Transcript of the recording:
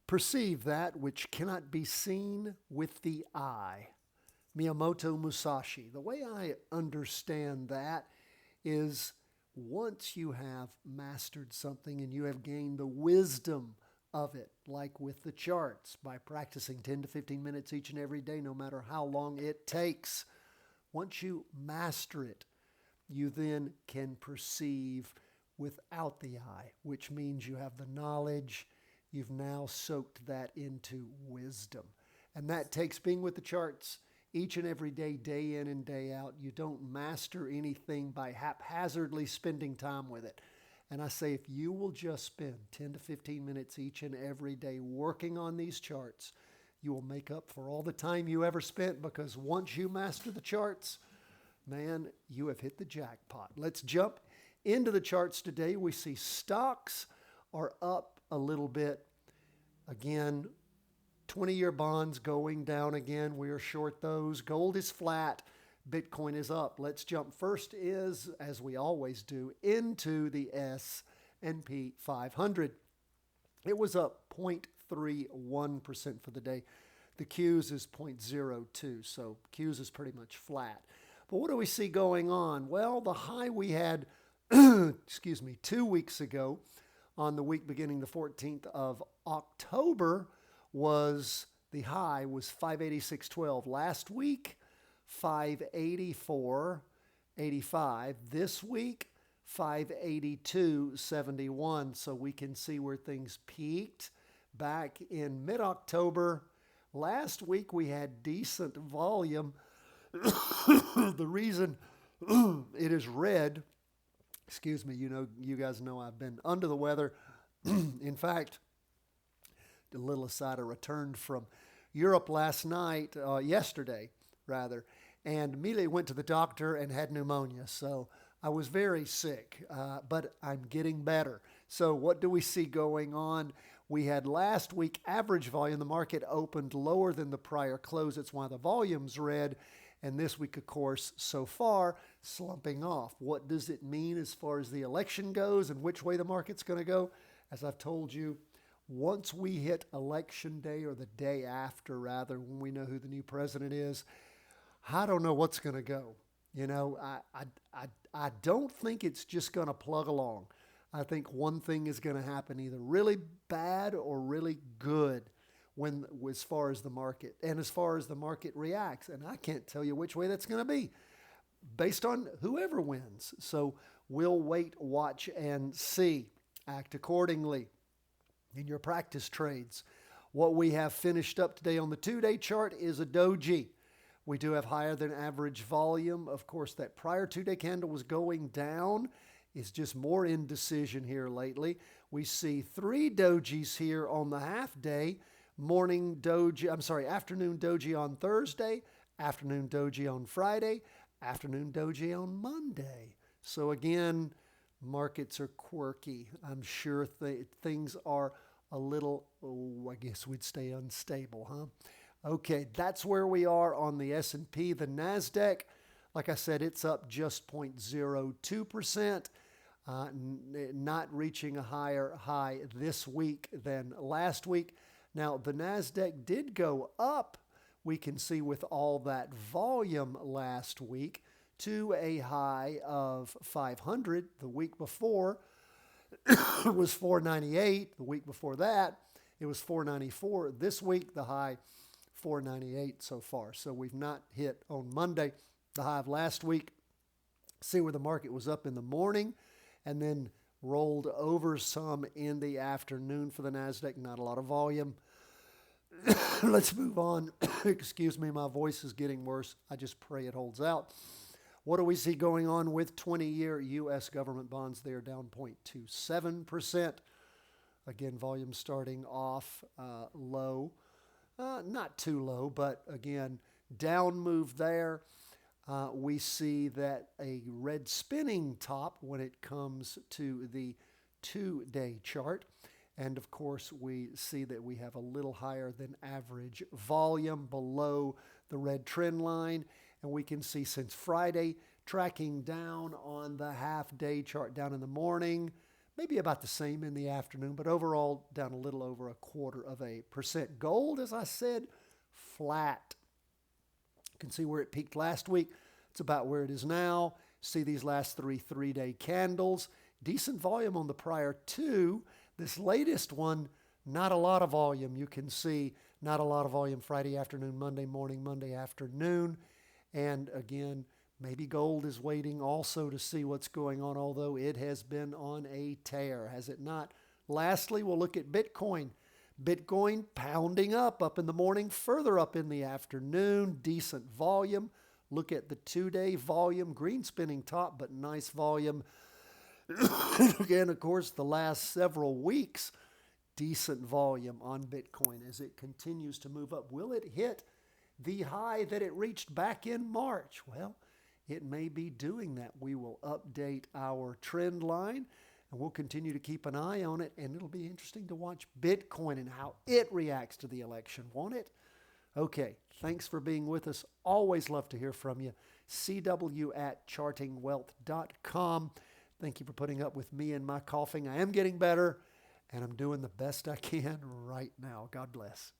Perceive that which cannot be seen with the eye. Miyamoto Musashi. The way I understand that is once you have mastered something and you have gained the wisdom of it, like with the charts, by practicing 10 to 15 minutes each and every day, no matter how long it takes. Once you master it, you then can perceive without the eye, which means you have the knowledge. You've now soaked that into wisdom. And that takes being with the charts each and every day, day in and day out. You don't master anything by haphazardly spending time with it. And I say, if you will just spend 10 to 15 minutes each and every day working on these charts, you will make up for all the time you ever spent, because once you master the charts, man, you have hit the jackpot. Let's jump into the charts today. We see stocks are up a little bit. Again, 20-year bonds going down again. We are short those. Gold is flat. Bitcoin is up. Let's jump first is, as we always do, into the S&P 500. It was up 0.31% for the day. The Qs is 0.02, so Qs is pretty much flat. But what do we see going on? Well, the high we had, 2 weeks ago, on the week beginning the 14th of October, the high was 586.12. Last week, 584.85. This week, 582.71. So we can see where things peaked back in mid-October. Last week, we had decent volume. The reason it is red, you guys know I've been under the weather. In fact, a little aside, I returned from Europe yesterday, and immediately went to the doctor and had pneumonia. So I was very sick, but I'm getting better. So what do we see going on? We had last week average volume. The market opened lower than the prior close. That's why the volume's red. And this week, of course, so far, slumping off. What does it mean as far as the election goes and which way the market's going to go? As I've told you, once we hit election day, or the day after, rather, when we know who the new president is, I don't know what's going to go. I don't think it's just going to plug along. I think one thing is going to happen, either really bad or really good, as far as the market and as far as the market reacts. And I can't tell you which way that's going to be based on whoever wins. So we'll wait, watch, and see. Act accordingly in your practice trades. What we have finished up today on the 2-day chart is a doji. We do have higher than average volume. Of course, that prior 2-day candle was going down. It's just more indecision here lately. We see 3 dojis here on the half day. Afternoon doji on Thursday, afternoon doji on Friday, afternoon doji on Monday. So again, markets are quirky. I'm sure things are a little, I guess we'd say unstable, huh? Okay, that's where we are on the S&P. The NASDAQ, like I said, it's up just 0.02%, not reaching a higher high this week than last week. Now, the NASDAQ did go up, we can see, with all that volume last week, to a high of 500. The week before it was 498. The week before that, it was 494. This week, the high 498 so far. So we've not hit on Monday the high of last week. See where the market was up in the morning and then rolled over some in the afternoon for the NASDAQ. Not a lot of volume. Let's move on. Excuse me, my voice is getting worse. I just pray it holds out. What do we see going on with 20-year U.S. government bonds? They are down 0.27%. Again, volume starting off low. Not too low, but again, down move there. We see that a red spinning top when it comes to the 2-day chart. And of course, we see that we have a little higher than average volume below the red trend line. And we can see since Friday, tracking down on the half-day chart down in the morning, maybe about the same in the afternoon, but overall down a little over 0.25%. Gold, as I said, flat. You can see where it peaked last week. It's about where it is now. See these last three-day candles. Decent volume on the prior two. This latest one, not a lot of volume. You can see not a lot of volume Friday afternoon, Monday morning, Monday afternoon. And again, maybe gold is waiting also to see what's going on, although it has been on a tear, has it not? Lastly, we'll look at Bitcoin. Bitcoin pounding up in the morning, further up in the afternoon, decent volume. Look at the 2-day volume, green spinning top, but nice volume. Again, of course, the last several weeks, decent volume on Bitcoin as it continues to move up. Will it hit the high that it reached back in March? Well, it may be doing that. We will update our trend line and we'll continue to keep an eye on it. And it'll be interesting to watch Bitcoin and how it reacts to the election, won't it? Okay, thanks for being with us. Always love to hear from you. CW@chartingwealth.com. Thank you for putting up with me and my coughing. I am getting better, and I'm doing the best I can right now. God bless.